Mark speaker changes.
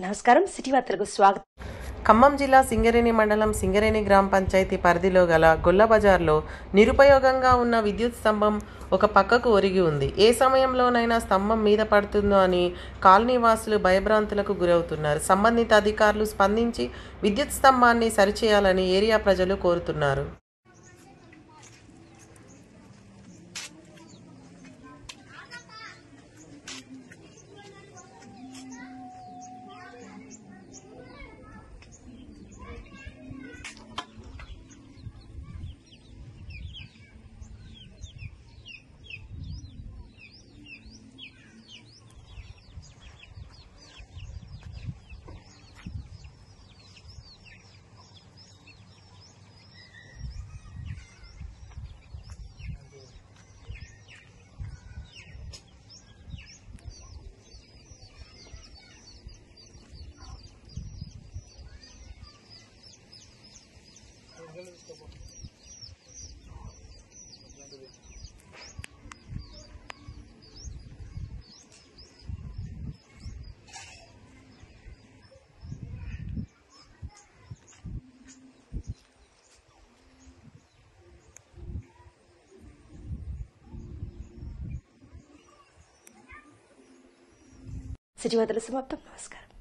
Speaker 1: నమస్కారం. సిటీ వార్తలకు స్వాగతం.
Speaker 2: ఖమ్మం జిల్లా సింగరేణి మండలం సింగరేణి గ్రామ పంచాయతీ పరిధిలో గల గొల్ల బజార్లో నిరుపయోగంగా ఉన్న విద్యుత్ స్తంభం ఒక పక్కకు ఒరిగి ఉంది. ఏ సమయంలోనైనా స్తంభం మీద పడుతుందో అని కాలనీవాసులు భయభ్రాంతులకు గురవుతున్నారు. సంబంధిత అధికారులు స్పందించి విద్యుత్ స్తంభాన్ని సరిచేయాలని ఏరియా ప్రజలు కోరుతున్నారు.
Speaker 1: సిటీ వార్తలు సమాప్తం. నమస్కారం.